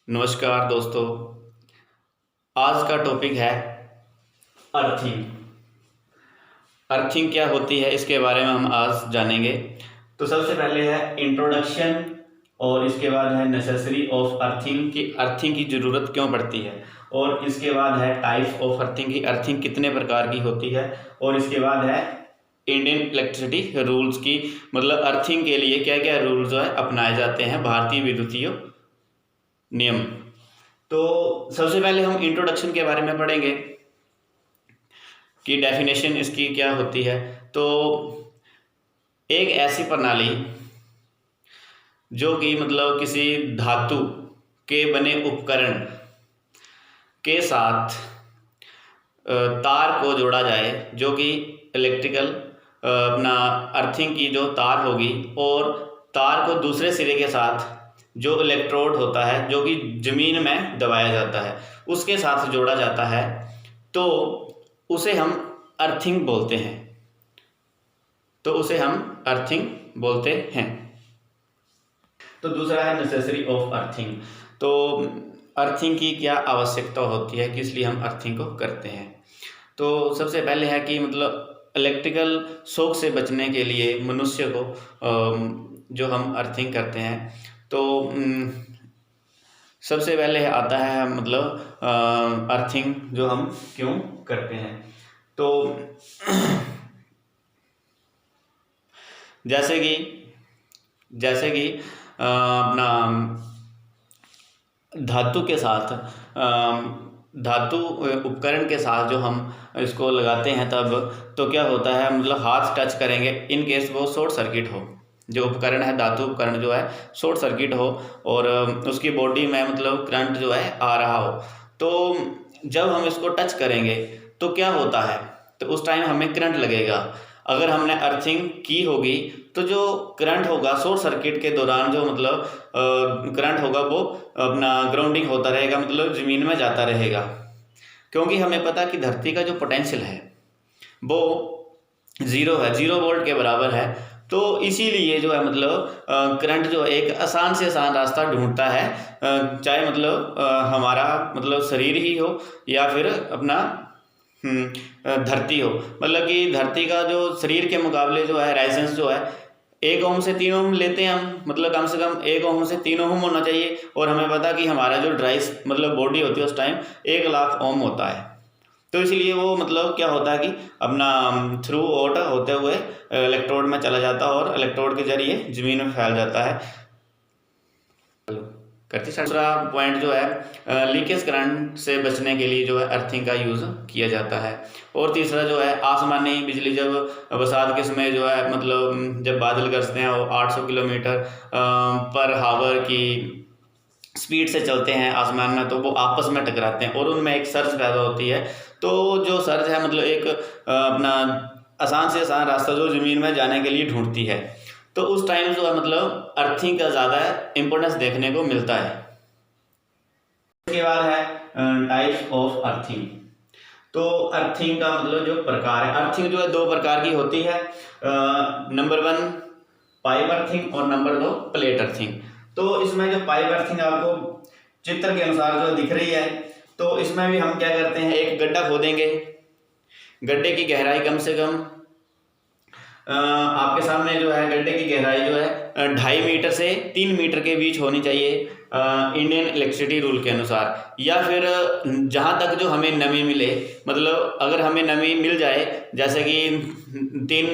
नमस्कार दोस्तों। आज का टॉपिक है अर्थिंग। अर्थिंग क्या होती है इसके बारे में हम आज जानेंगे। तो सबसे पहले है इंट्रोडक्शन और इसके बाद है नेसेसरी ऑफ अर्थिंग कि अर्थिंग की ज़रूरत क्यों पड़ती है, और इसके बाद है टाइप्स ऑफ अर्थिंग की अर्थिंग कितने प्रकार की होती है, और इसके बाद है इंडियन इलेक्ट्रिसिटी रूल्स की मतलब अर्थिंग के लिए क्या क्या रूल्स जो है अपनाए जाते हैं भारतीय विद्युतीय नियम। तो सबसे पहले हम इंट्रोडक्शन के बारे में पढ़ेंगे कि डेफिनेशन इसकी क्या होती है। तो एक ऐसी प्रणाली जो कि मतलब किसी धातु के बने उपकरण के साथ तार को जोड़ा जाए, जो कि इलेक्ट्रिकल अपना अर्थिंग की जो तार होगी, और तार को दूसरे सिरे के साथ जो इलेक्ट्रोड होता है जो कि ज़मीन में दबाया जाता है उसके साथ जोड़ा जाता है, तो उसे हम अर्थिंग बोलते हैं। तो दूसरा है नेसेसरी ऑफ अर्थिंग। तो अर्थिंग की क्या आवश्यकता होती है, किस लिए हम अर्थिंग को करते हैं। तो सबसे पहले है कि मतलब इलेक्ट्रिकल शॉक से बचने के लिए मनुष्य को जो हम अर्थिंग करते हैं, तो सबसे पहले आता है मतलब अर्थिंग जो हम क्यों करते हैं। तो जैसे कि अपना धातु के साथ धातु उपकरण के साथ जो हम इसको लगाते हैं, तब तो क्या होता है मतलब हाथ टच करेंगे, इन केस वो शॉर्ट सर्किट हो, जो उपकरण है धातु उपकरण जो है शॉर्ट सर्किट हो और उसकी बॉडी में मतलब करंट जो है आ रहा हो, तो जब हम इसको टच करेंगे तो क्या होता है, तो उस टाइम हमें करंट लगेगा। अगर हमने अर्थिंग की होगी तो जो करंट होगा शॉर्ट सर्किट के दौरान जो मतलब करंट होगा वो अपना ग्राउंडिंग होता रहेगा, मतलब ज़मीन में जाता रहेगा, क्योंकि हमें पता कि धरती का जो पोटेंशियल है वो 0 है, 0 वोल्ट के बराबर है। तो इसीलिए जो है मतलब करंट जो एक आसान से आसान रास्ता ढूंढता है, चाहे मतलब हमारा मतलब शरीर ही हो या फिर अपना धरती हो। मतलब कि धरती का जो शरीर के मुकाबले जो है रेजिस्टेंस जो है 1 ओम से 3 ओम लेते हैं हम, मतलब कम से कम 1 ओम से 3 ओम होना चाहिए, और हमें पता कि हमारा जो ड्राइस मतलब बॉडी होती है उस टाइम 1 लाख ओम होता है। तो इसलिए वो मतलब क्या होता है कि अपना थ्रू आउट होते हुए इलेक्ट्रोड में चला जाता है और इलेक्ट्रोड के जरिए ज़मीन में फैल जाता है। दूसरा पॉइंट जो है लीकेज करंट से बचने के लिए जो है अर्थिंग का यूज़ किया जाता है। और तीसरा जो है आसमानी बिजली, जब बरसात के समय जो है मतलब जब बादल गरजते हैं वो 800 किलोमीटर पर हावर की स्पीड से चलते हैं आसमान में, तो वो आपस में टकराते हैं और उनमें एक सर्ज पैदा होती है। तो जो सर्ज है मतलब एक अपना आसान से आसान रास्ता जो ज़मीन में जाने के लिए ढूंढती है, तो उस टाइम जो है मतलब अर्थिंग का ज़्यादा इम्पोर्टेंस देखने को मिलता है। इसके बाद है टाइप्स ऑफ अर्थिंग। तो अर्थिंग का मतलब जो प्रकार है, अर्थिंग जो है 2 प्रकार की होती है, नंबर 1 पाइप अर्थिंग और नंबर 2 प्लेट अर्थिंग। तो इसमें जो पाइप अर्थिंग आपको चित्र के अनुसार जो दिख रही है, तो इसमें भी हम क्या करते हैं, एक गड्ढा खोदेंगे, गड्ढे की गहराई कम से कम आपके सामने जो है गड्ढे की गहराई जो है 2.5 मीटर से 3 मीटर के बीच होनी चाहिए इंडियन इलेक्ट्रिसिटी रूल के अनुसार, या फिर जहाँ तक जो हमें नमी मिले, मतलब अगर हमें नमी मिल जाए जैसे कि 3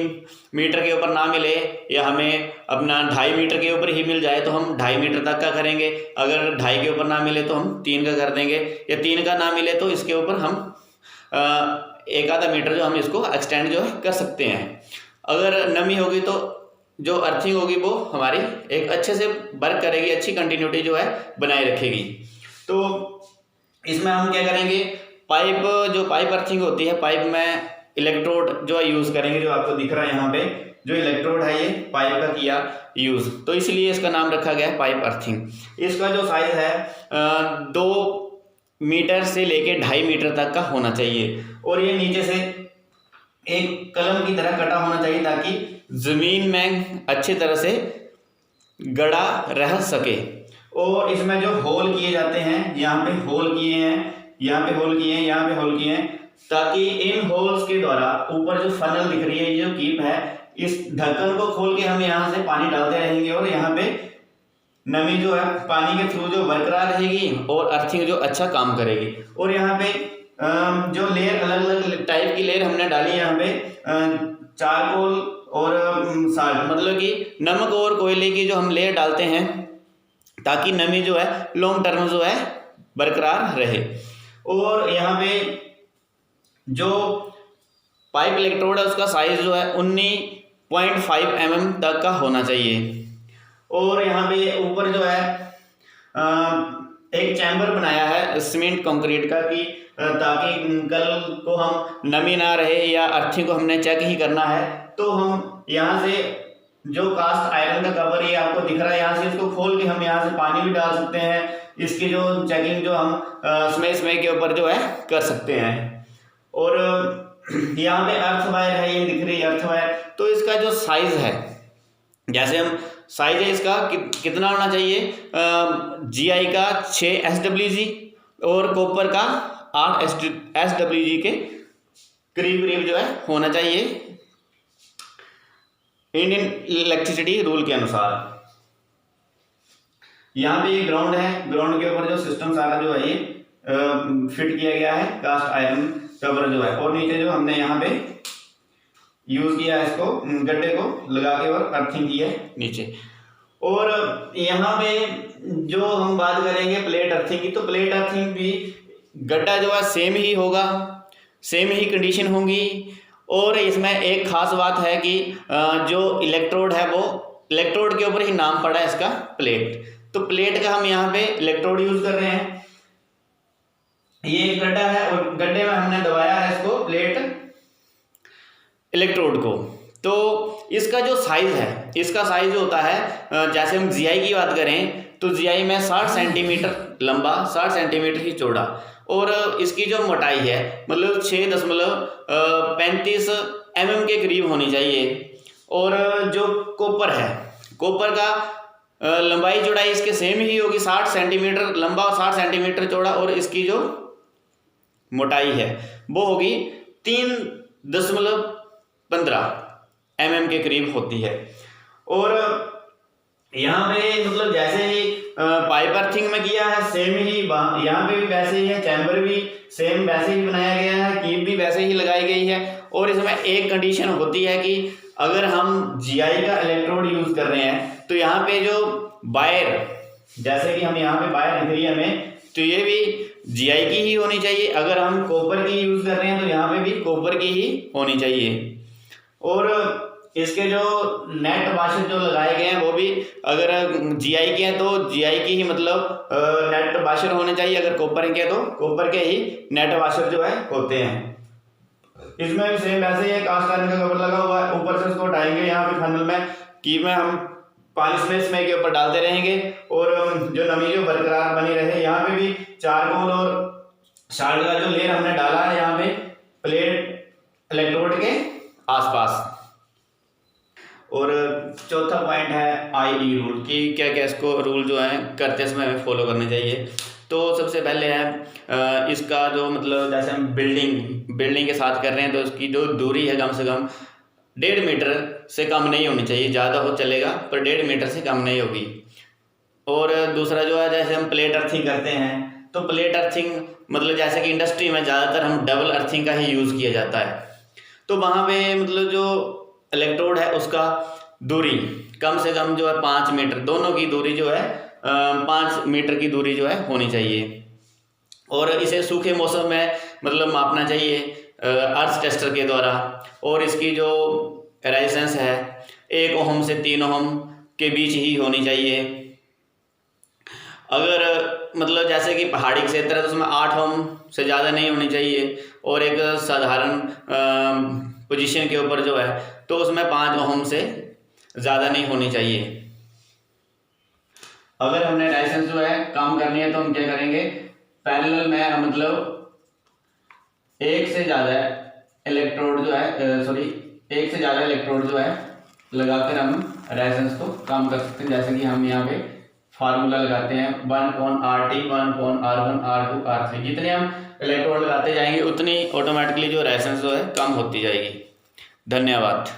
मीटर के ऊपर ना मिले या हमें अपना 2.5 मीटर के ऊपर ही मिल जाए तो हम 2.5 मीटर तक का करेंगे, अगर 2.5 के ऊपर ना मिले तो हम 3 का कर देंगे, या 3 का ना मिले तो इसके ऊपर हम 1 आधा मीटर जो हम इसको एक्सटेंड जो है कर सकते हैं। अगर नमी होगी तो जो अर्थिंग होगी वो हमारी एक अच्छे से वर्क करेगी, अच्छी कंटिन्यूटी जो है बनाए रखेगी। तो इसमें हम क्या करेंगे, जो पाइप अर्थिंग होती है, पाइप में इलेक्ट्रोड जो है यूज़ करेंगे, जो आपको दिख रहा है यहाँ पे जो इलेक्ट्रोड है ये पाइप का किया यूज़, तो इसलिए इसका नाम रखा गया है पाइप अर्थिंग। इसका जो साइज है 2 मीटर से लेके 2.5 मीटर तक का होना चाहिए, और ये नीचे से एक कलम की तरह कटा होना चाहिए ताकि ज़मीन में अच्छी तरह से गड़ा रह सके। और इसमें जो होल किए जाते हैं, यहाँ पे होल किए हैं, यहाँ पे होल किए हैं, यहाँ पे होल किए हैं, ताकि इन होल्स के द्वारा ऊपर जो फनल दिख रही है, ये जो कीप है, इस ढक्कन को खोल के हम यहाँ से पानी डालते रहेंगे और यहाँ पे नमी जो है पानी के थ्रू जो बरकरार रहेगी और अर्थिंग जो अच्छा काम करेगी। और यहाँ पे जो लेयर, अलग अलग टाइप की लेयर हमने डाली यहाँ पे, चारकोल और साल्ट, मतलब कि नमक और कोयले की जो हम लेयर डालते हैं ताकि नमी जो है लॉन्ग टर्म जो है बरकरार रहे। और यहाँ पे जो पाइप इलेक्ट्रोड है उसका साइज जो है 19.5 mm तक का होना चाहिए। और यहाँ पे ऊपर जो है एक चैम्बर बनाया है सीमेंट कंक्रीट का, कि ताकि कल को हम नमी ना रहे या अर्थिंग को हमने चेक ही करना है, तो हम यहाँ से जो कास्ट आयरन का कवर ये आपको दिख रहा है, यहाँ से इसको खोल के हम यहाँ से पानी भी डाल सकते हैं। इसकी जो चेकिंग जो हम समय के ऊपर जो है कर सकते हैं। और यहाँ पे अर्थ वायर है, ये दिख रही है अर्थ वायर। तो इसका जो साइज है, जैसे हम साइज है इसका कितना होना चाहिए, GI का 6 SWG और कॉपर का 8 SWG के करीब करीब जो है होना चाहिए इंडियन इलेक्ट्रिसिटी रूल के अनुसार। यहाँ पे ये ग्राउंड है, ग्राउंड के ऊपर जो सिस्टम सारा जो है ये फिट किया गया है, कास्ट आयरन कवर जो है। और नीचे जो हमने यहाँ पे यूज किया है इसको, गड्ढे को लगा के और अर्थिंग की है नीचे। और यहाँ पे जो हम बात करेंगे प्लेट अर्थिंग की, तो प्लेट अर्थिंग भी गड्ढा जो है सेम ही होगा, सेम ही कंडीशन होंगी। और इसमें एक खास बात है कि जो इलेक्ट्रोड है वो इलेक्ट्रोड के ऊपर ही नाम पड़ा है इसका प्लेट। तो प्लेट का हम यहाँ पे इलेक्ट्रोड यूज कर रहे हैं। ये एक गड्ढा है और गड्ढे में हमने दबाया है इसको प्लेट इलेक्ट्रोड को। तो इसका जो साइज है, इसका साइज जो होता है, जैसे हम GI की बात करें तो GI में 60 सेंटीमीटर लंबा, 60 सेंटीमीटर ही चौड़ा, और इसकी जो मोटाई है मतलब 6.35 mm के करीब होनी चाहिए। और जो कॉपर है, कॉपर का लंबाई चौड़ाई इसके सेम ही होगी, 60 सेंटीमीटर लंबा और 60 सेंटीमीटर चौड़ा, और इसकी जो मोटाई है वो होगी 3.15 mm के करीब होती है। और यहाँ पे मतलब जैसे ही पाइप अर्थिंग में किया है सेम ही यहाँ पे भी वैसे ही है, चैम्बर भी सेम वैसे ही बनाया गया है, कीप भी वैसे ही लगाई गई है। और इसमें एक कंडीशन होती है कि अगर हम GI का इलेक्ट्रोड यूज कर रहे हैं तो यहाँ पे जो वायर, जैसे कि हम यहाँ पे वायर दिख रही है हमें, तो ये भी GI की ही होनी चाहिए। अगर हम कॉपर की यूज कर रहे हैं तो यहाँ पे भी कॉपर की ही होनी चाहिए। और इसके जो नेट वाशर जो लगाए गए हैं वो भी अगर GI के हैं तो GI की ही मतलब नेट वाशर होने चाहिए, अगर कॉपर के तो कॉपर के ही नेट वाशर जो है होते हैं। इसमें भी सेम वैसे ही कास्ट आयरन का कवर लगा हुआ है, ऊपर से उसको हटाएंगे यहाँ पे फनल में, की में हम पानी इसमें के ऊपर डालते रहेंगे और जो नमी जो बरकरार बनी रहे। यहाँ पे भी चारकोल और साल्ट का जो लेयर हमने डाला है यहाँ पे प्लेट इलेक्ट्रोड के आसपास। और चौथा पॉइंट है IE रूल, कि क्या क्या इसको रूल जो है करते समय हमें फॉलो करने चाहिए। तो सबसे पहले है इसका जो मतलब जैसे हम बिल्डिंग के साथ कर रहे हैं तो उसकी जो दूरी है कम से कम 1.5 मीटर से कम नहीं होनी चाहिए, ज़्यादा हो चलेगा पर 1.5 मीटर से कम नहीं होगी। और दूसरा जो है जैसे हम प्लेट अर्थिंग करते हैं तो प्लेट अर्थिंग मतलब जैसे कि इंडस्ट्री में ज़्यादातर हम डबल अर्थिंग का ही यूज़ किया जाता है, तो वहाँ पे मतलब जो इलेक्ट्रोड है उसका दूरी कम से कम जो है 5 मीटर, दोनों की दूरी जो है 5 मीटर की दूरी जो है होनी चाहिए। और इसे सूखे मौसम में मतलब मापना चाहिए अर्थ टेस्टर के द्वारा। और इसकी जो रेजिस्टेंस है 1 ओम से 3 ओम के बीच ही होनी चाहिए। अगर मतलब जैसे कि पहाड़ी क्षेत्र है तो उसमें 8 ओम से ज़्यादा नहीं होनी चाहिए, और एक साधारण पोजीशन के ऊपर जो है तो उसमें 5 ओम से ज़्यादा नहीं होनी चाहिए। अगर हमने रेजिस्टेंस जो है कम करनी है तो हम क्या करेंगे, पैरेलल में मतलब एक से ज़्यादा इलेक्ट्रोड जो है लगाकर हम रेजिस्टेंस को कम कर सकते हैं। जैसे कि हम यहाँ पे फार्मूला लगाते हैं 1/RT 1/R1 R2 R3, जितने हम इलेक्ट्रॉन लगाते जाएंगे उतनी ऑटोमेटिकली जो रेजिस्टेंस जो है कम होती जाएगी। धन्यवाद।